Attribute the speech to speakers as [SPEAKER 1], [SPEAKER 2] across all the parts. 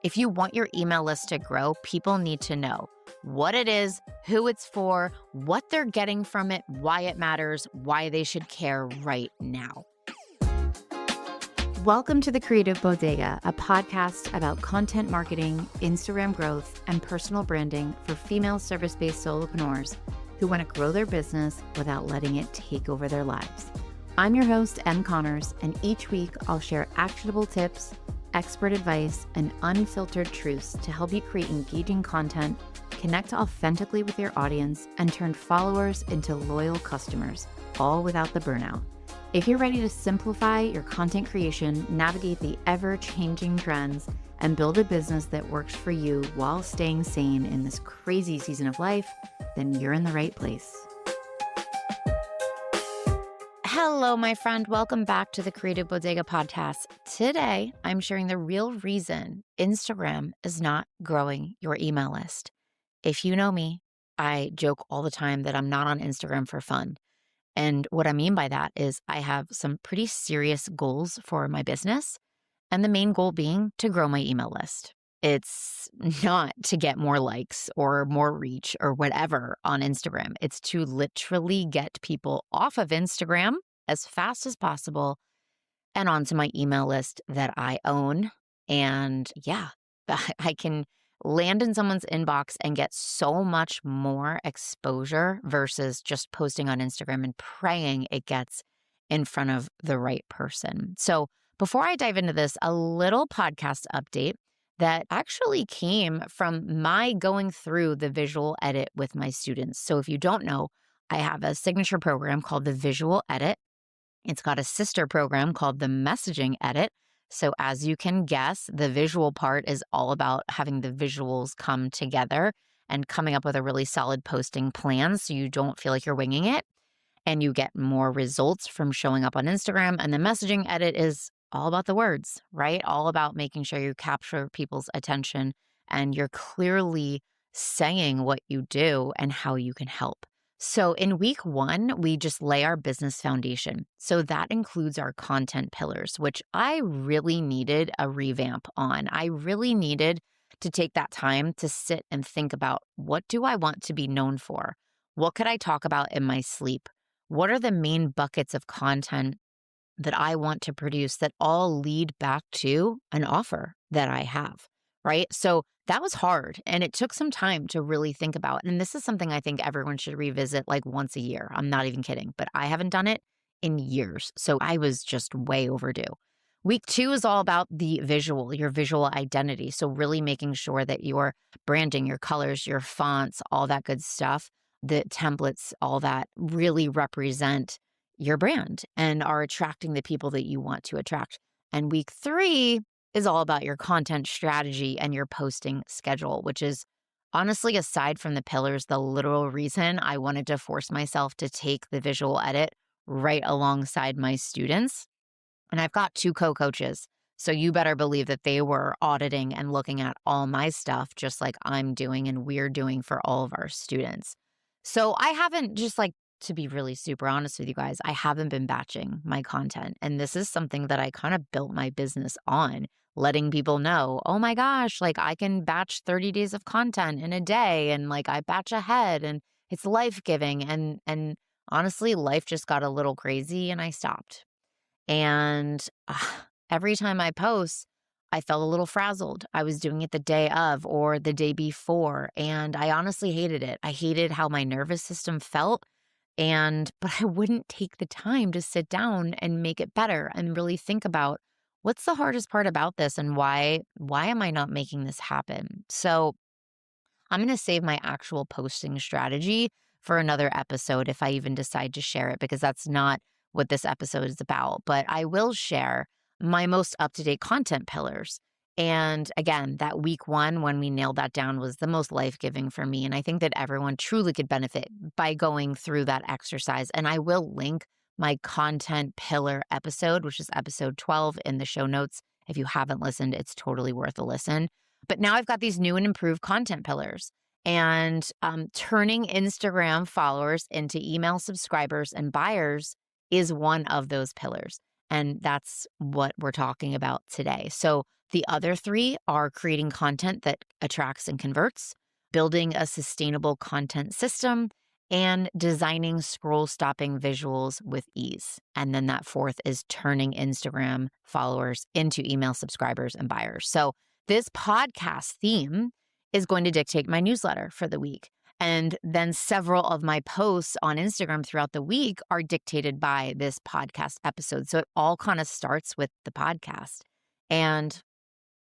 [SPEAKER 1] If you want your email list to grow, people need to know what it is, who it's for, what they're getting from it, why it matters, why they should care right now.
[SPEAKER 2] Welcome to The Creative Bodega, a podcast about content marketing, Instagram growth, and personal branding for female service-based solopreneurs who want to grow their business without letting it take over their lives. I'm your host, Em Connors, and each week I'll share actionable tips, expert advice, and unfiltered truths to help you create engaging content, connect authentically with your audience, and turn followers into loyal customers, all without the burnout. If you're ready to simplify your content creation, navigate the ever-changing trends, and build a business that works for you while staying sane in this crazy season of life, then you're in the right place.
[SPEAKER 1] Hello, my friend. Welcome back to the Creative Bodega podcast. Today, I'm sharing the real reason Instagram is not growing your email list. If you know me, I joke all the time that I'm not on Instagram for fun. And what I mean by that is I have some pretty serious goals for my business, and the main goal being to grow my email list. It's not to get more likes or more reach or whatever on Instagram. It's to literally get people off of Instagram as fast as possible and onto my email list that I own. And yeah, I can land in someone's inbox and get so much more exposure versus just posting on Instagram and praying it gets in front of the right person. So before I dive into this, a little podcast update that actually came from my going through the visual edit with my students. So if you don't know, I have a signature program called the Visual Edit. It's got a sister program called the Messaging Edit. So as you can guess, the visual part is all about having the visuals come together and coming up with a really solid posting plan so you don't feel like you're winging it and you get more results from showing up on Instagram. And the Messaging Edit is all about the words, right? All about making sure you capture people's attention and you're clearly saying what you do and how you can help. So in week 1, we just lay our business foundation. So that includes our content pillars, which I really needed a revamp on. I really needed to take that time to sit and think about, what do I want to be known for? What could I talk about in my sleep? What are the main buckets of content that I want to produce that all lead back to an offer that I have, right? So that was hard and it took some time to really think about. And this is something I think everyone should revisit like once a year. I'm not even kidding, but I haven't done it in years. So I was just way overdue. Week 2 is all about the visual, your visual identity. So really making sure that your branding, your colors, your fonts, all that good stuff, the templates, all that really represent your brand and are attracting the people that you want to attract. And week 3 is all about your content strategy and your posting schedule, which is honestly, aside from the pillars, the literal reason I wanted to force myself to take the visual edit right alongside my students. And I've got 2 co-coaches. So you better believe that they were auditing and looking at all my stuff, just like I'm doing and we're doing for all of our students. So I haven't, just like, to be really super honest with you guys, I haven't been batching my content. And this is something that I kind of built my business on, letting people know, oh my gosh, like I can batch 30 days of content in a day and like I batch ahead and it's life-giving. And honestly, life just got a little crazy and I stopped. And every time I post, I felt a little frazzled. I was doing it the day of or the day before, and I honestly hated it. I hated how my nervous system felt, but I wouldn't take the time to sit down and make it better and really think about what's the hardest part about this and why am I not making this happen? So I'm going to save my actual posting strategy for another episode if I even decide to share it, because that's not what this episode is about. But I will share my most up-to-date content pillars. And again, that week 1, when we nailed that down, was the most life-giving for me. And I think that everyone truly could benefit by going through that exercise. And I will link my content pillar episode, which is episode 12, in the show notes. If you haven't listened, it's totally worth a listen. But now I've got these new and improved content pillars. And turning Instagram followers into email subscribers and buyers is one of those pillars. And that's what we're talking about today. So The other three are creating content that attracts and converts, building a sustainable content system, and designing scroll stopping visuals with ease. And then that fourth is turning Instagram followers into email subscribers and buyers. So this podcast theme is going to dictate my newsletter for the week. And then several of my posts on Instagram throughout the week are dictated by this podcast episode. So it all kind of starts with the podcast. And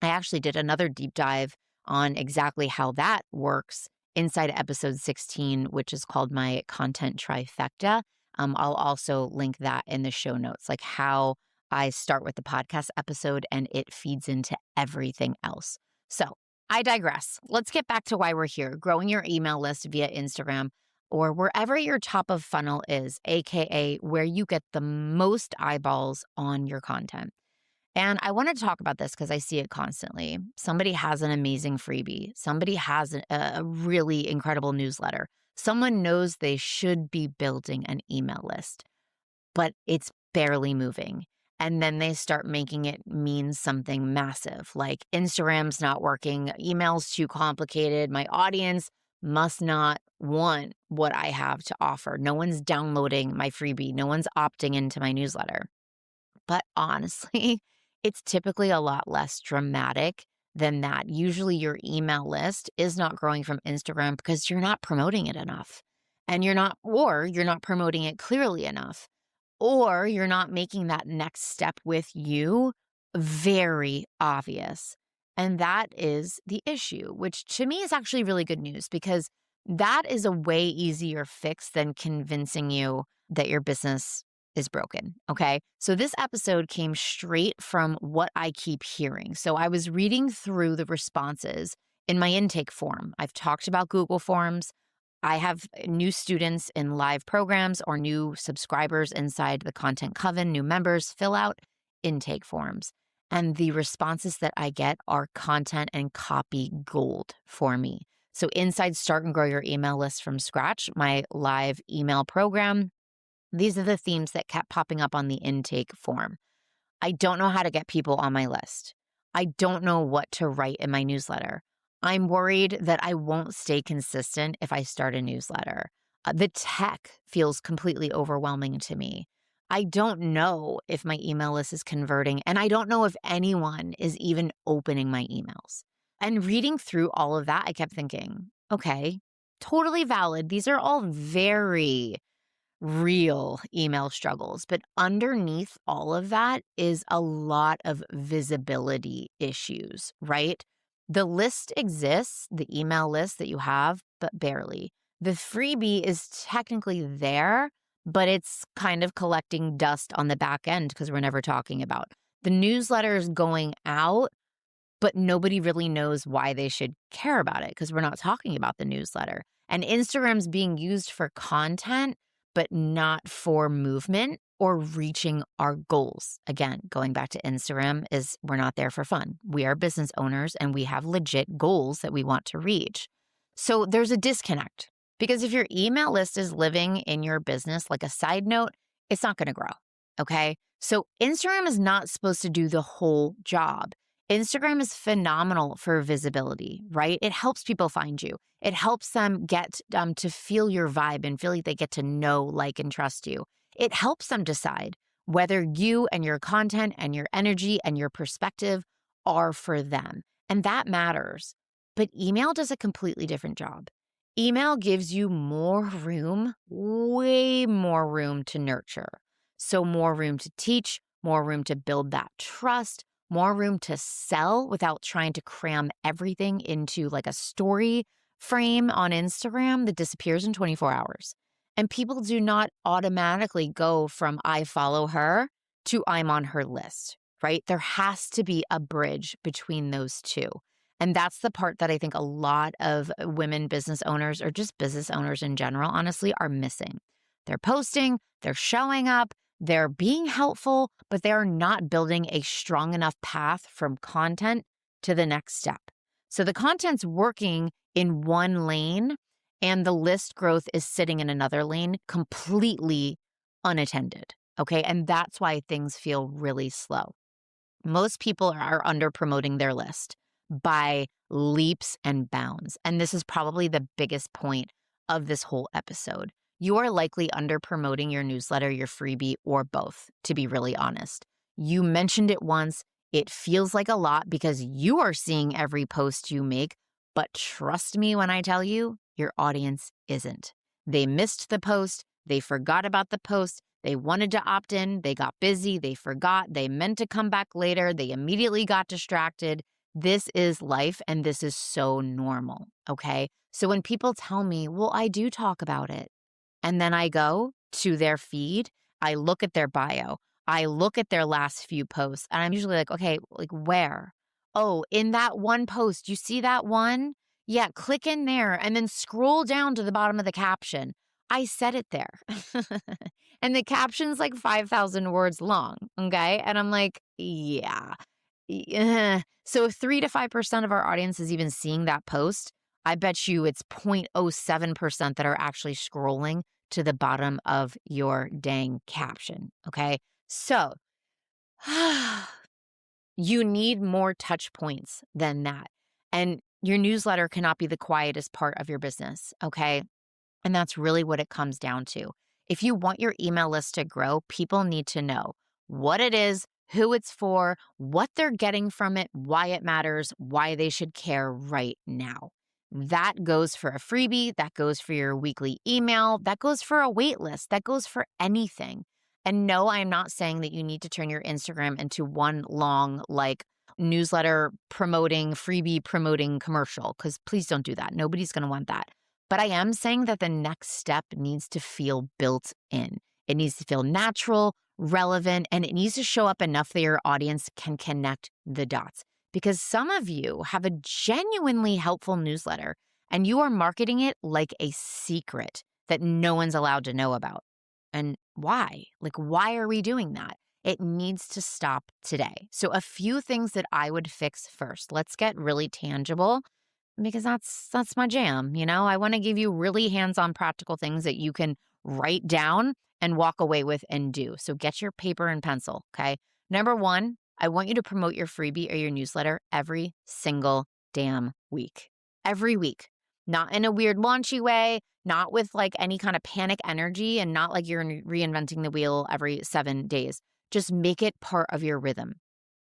[SPEAKER 1] I actually did another deep dive on exactly how that works inside episode 16, which is called my content trifecta. I'll also link that in the show notes, like how I start with the podcast episode and it feeds into everything else. So I digress. Let's get back to why we're here, growing your email list via Instagram or wherever your top of funnel is, AKA where you get the most eyeballs on your content. And I want to talk about this because I see it constantly. Somebody has an amazing freebie. Somebody has a really incredible newsletter. Someone knows they should be building an email list, but it's barely moving. And then they start making it mean something massive, like Instagram's not working, email's too complicated, my audience must not want what I have to offer. No one's downloading my freebie. No one's opting into my newsletter. But honestly, it's typically a lot less dramatic than that. Usually your email list is not growing from Instagram because you're not promoting it enough. And you're not promoting it clearly enough, or you're not making that next step with you very obvious. And that is the issue, which to me is actually really good news because that is a way easier fix than convincing you that your business is broken. Okay. So this episode came straight from what I keep hearing. So I was reading through the responses in my intake form. I've talked about Google Forms. I have new students in live programs or new subscribers inside the Content Coven, new members fill out intake forms. And the responses that I get are content and copy gold for me. So inside Start and Grow Your Email List from Scratch, my live email program, these are the themes that kept popping up on the intake form. I don't know how to get people on my list. I don't know what to write in my newsletter. I'm worried that I won't stay consistent if I start a newsletter. The tech feels completely overwhelming to me. I don't know if my email list is converting, and I don't know if anyone is even opening my emails. And reading through all of that, I kept thinking, okay, totally valid. These are all very real email struggles. But underneath all of that is a lot of visibility issues, right? The list exists, the email list that you have, but barely. The freebie is technically there, but it's kind of collecting dust on the back end because we're never talking about. The newsletter is going out, but nobody really knows why they should care about it because we're not talking about the newsletter. And Instagram's being used for content, but not for movement or reaching our goals. Again, going back to Instagram is we're not there for fun. We are business owners and we have legit goals that we want to reach. So there's a disconnect because if your email list is living in your business, like a side note, it's not going to grow. Okay. So Instagram is not supposed to do the whole job. Instagram is phenomenal for visibility, right? It helps people find you. It helps them get to feel your vibe and feel like they get to know, like, and trust you. It helps them decide whether you and your content and your energy and your perspective are for them. And that matters. But email does a completely different job. Email gives you more room, way more room to nurture. So more room to teach, more room to build that trust, more room to sell without trying to cram everything into like a story frame on Instagram that disappears in 24 hours. And people do not automatically go from I follow her to I'm on her list, right? There has to be a bridge between those two. And that's the part that I think a lot of women business owners or just business owners in general, honestly, are missing. They're posting, they're showing up, they're being helpful, but they're not building a strong enough path from content to the next step. So the content's working in one lane and the list growth is sitting in another lane completely unattended. Okay. And that's why things feel really slow. Most people are under promoting their list by leaps and bounds. And this is probably the biggest point of this whole episode. You are likely under promoting your newsletter, your freebie, or both, to be really honest. You mentioned it once. It feels like a lot because you are seeing every post you make. But trust me when I tell you, your audience isn't. They missed the post. They forgot about the post. They wanted to opt in, they got busy, they forgot, they meant to come back later, they immediately got distracted. This is life and this is so normal, okay? So when people tell me, well, I do talk about it, and then I go to their feed, I look at their bio, I look at their last few posts, and I'm usually like, okay, like where? Oh, in that one post, you see that one? Yeah, click in there and then scroll down to the bottom of the caption. I said it there. And the caption's like 5,000 words long, okay? And I'm like, yeah. So if 3 to 5% of our audience is even seeing that post, I bet you it's 0.07% that are actually scrolling to the bottom of your dang caption, okay? So you need more touch points than that. And your newsletter cannot be the quietest part of your business, okay? And that's really what it comes down to. If you want your email list to grow, people need to know what it is, who it's for, what they're getting from it, why it matters, why they should care right now. That goes for a freebie, that goes for your weekly email, that goes for a wait list, that goes for anything. And no, I'm not saying that you need to turn your Instagram into one long, like, newsletter promoting, freebie promoting commercial, because please don't do that. Nobody's going to want that. But I am saying that the next step needs to feel built in. It needs to feel natural, relevant, and it needs to show up enough that your audience can connect the dots. Because some of you have a genuinely helpful newsletter and you are marketing it like a secret that no one's allowed to know about. And why? Like, why are we doing that? It needs to stop today. So, a few things that I would fix first. Let's get really tangible because that's my jam, you know? I want to give you really hands-on practical things that you can write down and walk away with and do. So get your paper and pencil, okay? Number 1, I want you to promote your freebie or your newsletter every single damn week. Every week. Not in a weird launchy way, not with like any kind of panic energy, and not like you're reinventing the wheel every 7 days. Just make it part of your rhythm.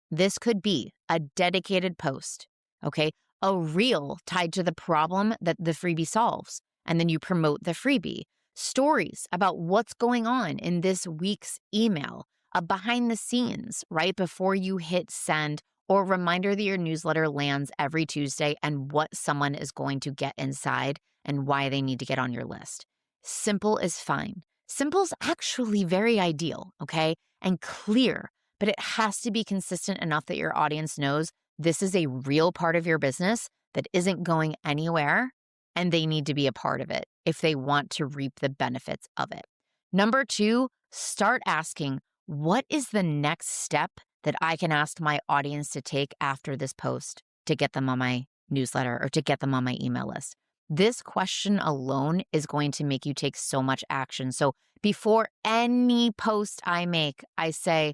[SPEAKER 1] This could be a dedicated post, okay? A reel tied to the problem that the freebie solves, and then you promote the freebie. Stories about what's going on in this week's email, a behind the scenes right before you hit send, or a reminder that your newsletter lands every Tuesday and what someone is going to get inside and why they need to get on your list. Simple is fine. Simple's actually very ideal, okay? And clear, but it has to be consistent enough that your audience knows this is a real part of your business that isn't going anywhere, and they need to be a part of it if they want to reap the benefits of it. Number 2, start asking, what is the next step that I can ask my audience to take after this post to get them on my newsletter or to get them on my email list? This question alone is going to make you take so much action. So before any post I make, I say,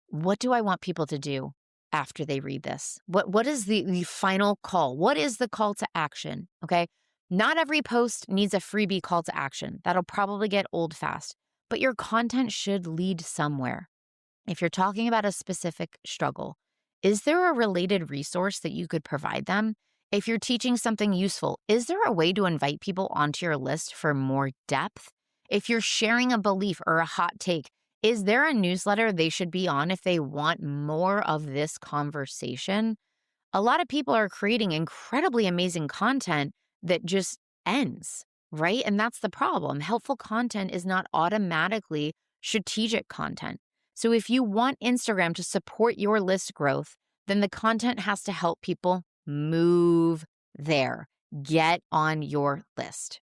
[SPEAKER 1] what do I want people to do after they read this? What is the final call? What is the call to action? Okay. Not every post needs a freebie call to action. That'll probably get old fast, but your content should lead somewhere. If you're talking about a specific struggle, is there a related resource that you could provide them? If you're teaching something useful, is there a way to invite people onto your list for more depth? If you're sharing a belief or a hot take, is there a newsletter they should be on if they want more of this conversation? A lot of people are creating incredibly amazing content that just ends, right? And that's the problem. Helpful content is not automatically strategic content. So if you want Instagram to support your list growth, then the content has to help people move there. Get on your list.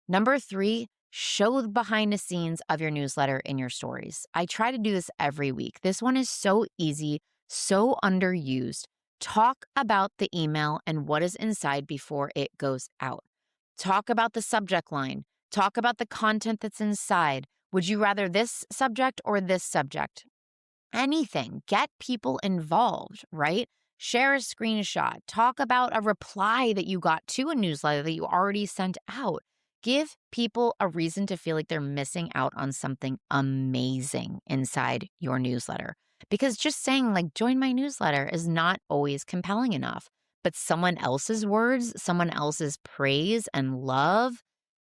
[SPEAKER 1] Number 3, show the behind the scenes of your newsletter in your stories. I try to do this every week. This one is so easy, so underused. Talk about the email and what is inside before it goes out. Talk about the subject line. Talk about the content that's inside. Would you rather this subject or this subject? anything. Get people involved, right? Share a screenshot. Talk about a reply that you got to a newsletter that you already sent out. Give people a reason to feel like they're missing out on something amazing inside your newsletter. Because just saying, like, join my newsletter is not always compelling enough. But someone else's words, someone else's praise and love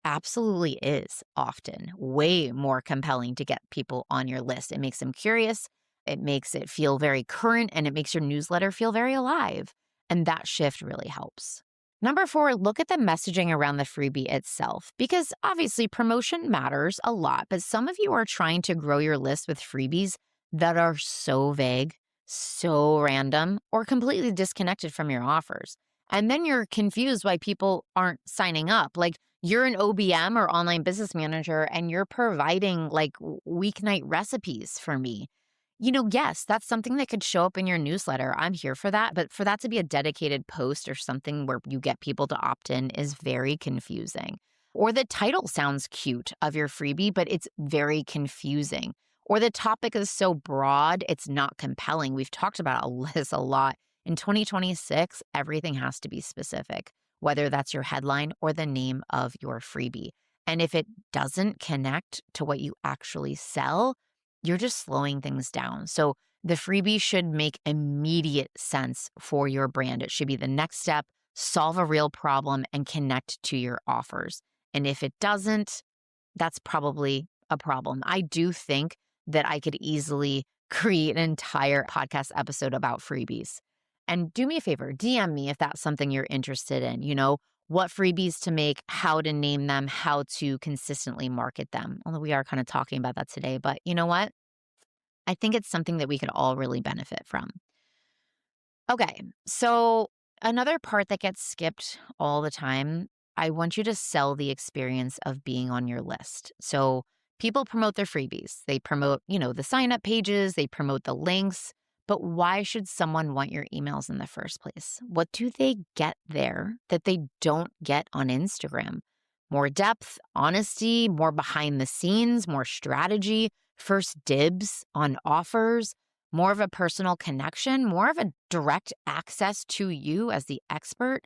[SPEAKER 1] absolutely is often way more compelling to get people on your list. It makes them curious, it makes it feel very current, and it makes your newsletter feel very alive. And that shift really helps. Number 4, look at the messaging around the freebie itself, because obviously promotion matters a lot, but some of you are trying to grow your list with freebies that are so vague, so random, or completely disconnected from your offers. And then you're confused why people aren't signing up. Like, you're an OBM or online business manager and you're providing like weeknight recipes for me. Yes, that's something that could show up in your newsletter. I'm here for that. But for that to be a dedicated post or something where you get people to opt in is very confusing. Or the title sounds cute of your freebie, but it's very confusing. Or the topic is so broad, it's not compelling. We've talked about this a lot. In 2026, everything has to be specific, whether that's your headline or the name of your freebie. And if it doesn't connect to what you actually sell, you're just slowing things down. So the freebie should make immediate sense for your brand. It should be the next step, solve a real problem, and connect to your offers. And if it doesn't, that's probably a problem. I do think that I could easily create an entire podcast episode about freebies. And do me a favor, DM me if that's something you're interested in. What freebies to make, how to name them, how to consistently market them. Although we are kind of talking about that today, but you know what? I think it's something that we could all really benefit from. Okay, so another part that gets skipped all the time, I want you to sell the experience of being on your list. So people promote their freebies. They promote, the sign up pages, they promote the links. But why should someone want your emails in the first place? What do they get there that they don't get on Instagram? More depth, honesty, more behind the scenes, more strategy, first dibs on offers, more of a personal connection, more of a direct access to you as the expert.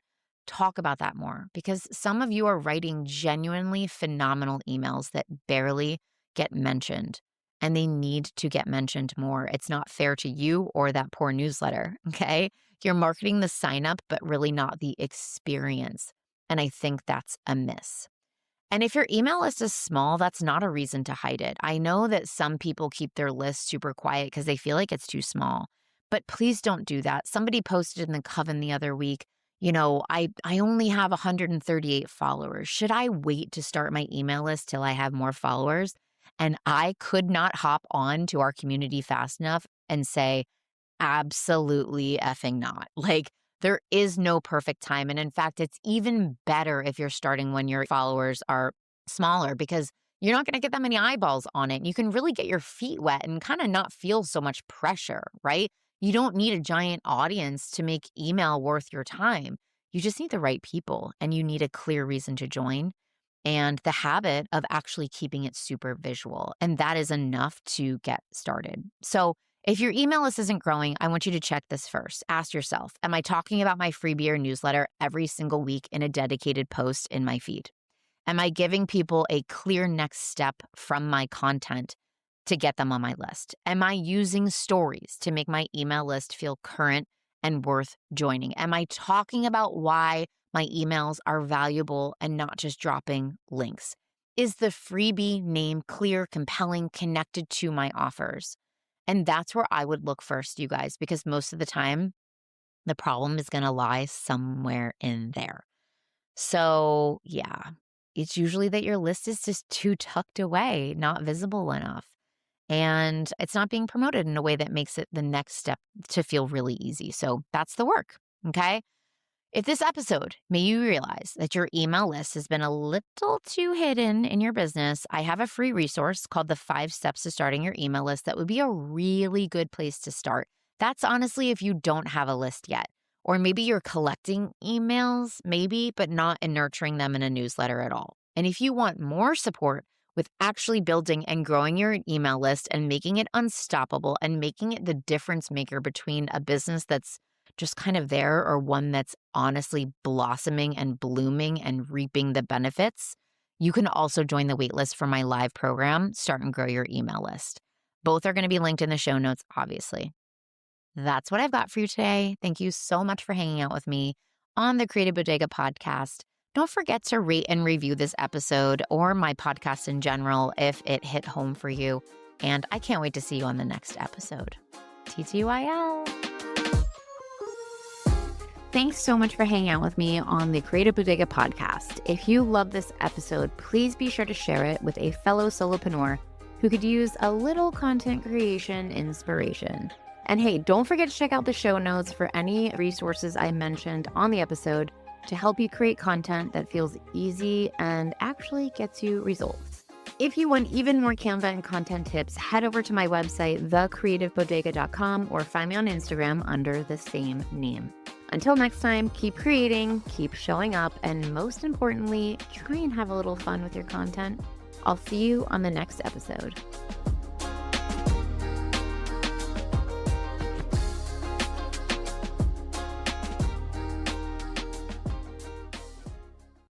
[SPEAKER 1] Talk about that more, because some of you are writing genuinely phenomenal emails that barely get mentioned. And they need to get mentioned more. It's not fair to you or that poor newsletter, okay? You're marketing the sign up, but really not the experience. And I think that's a miss. And if your email list is small, that's not a reason to hide it. I know that some people keep their list super quiet because they feel like it's too small, but please don't do that. Somebody posted in the Coven the other week, I only have 138 followers. Should I wait to start my email list till I have more followers? And I could not hop on to our community fast enough and say, absolutely effing not. Like, there is no perfect time. And in fact, it's even better if you're starting when your followers are smaller, because you're not going to get that many eyeballs on it. You can really get your feet wet and kind of not feel so much pressure, right? You don't need a giant audience to make email worth your time. You just need the right people, and you need a clear reason to join and the habit of actually keeping it super visual. And that is enough to get started. So if your email list isn't growing, I want you to check this first. Ask yourself, am I talking about my freebie or newsletter every single week in a dedicated post in my feed? Am I giving people a clear next step from my content to get them on my list? Am I using stories to make my email list feel current and worth joining? Am I talking about why my emails are valuable and not just dropping links? Is the freebie name clear, compelling, connected to my offers? And that's where I would look first, you guys, because most of the time, the problem is going to lie somewhere in there. So yeah, it's usually that your list is just too tucked away, not visible enough. And it's not being promoted in a way that makes it the next step to feel really easy. So that's the work. Okay. If this episode made you realize that your email list has been a little too hidden in your business, I have a free resource called the 5 Steps to Starting Your Email List that would be a really good place to start. That's honestly if you don't have a list yet. Or maybe you're collecting emails, maybe, but not nurturing them in a newsletter at all. And if you want more support with actually building and growing your email list and making it unstoppable and making it the difference maker between a business that's just kind of there or one that's honestly blossoming and blooming and reaping the benefits, you can also join the waitlist for my live program, Start and Grow Your Email List. Both are going to be linked in the show notes, obviously. That's what I've got for you today. Thank you so much for hanging out with me on the Creative Bodega podcast. Don't forget to rate and review this episode or my podcast in general if it hit home for you. And I can't wait to see you on the next episode. TTYL.
[SPEAKER 2] Thanks so much for hanging out with me on the Creative Bodega podcast. If you love this episode, please be sure to share it with a fellow solopreneur who could use a little content creation inspiration. And hey, don't forget to check out the show notes for any resources I mentioned on the episode to help you create content that feels easy and actually gets you results. If you want even more Canva and content tips, head over to my website, thecreativebodega.com, or find me on Instagram under the same name. Until next time, keep creating, keep showing up, and most importantly, try and have a little fun with your content. I'll see you on the next episode.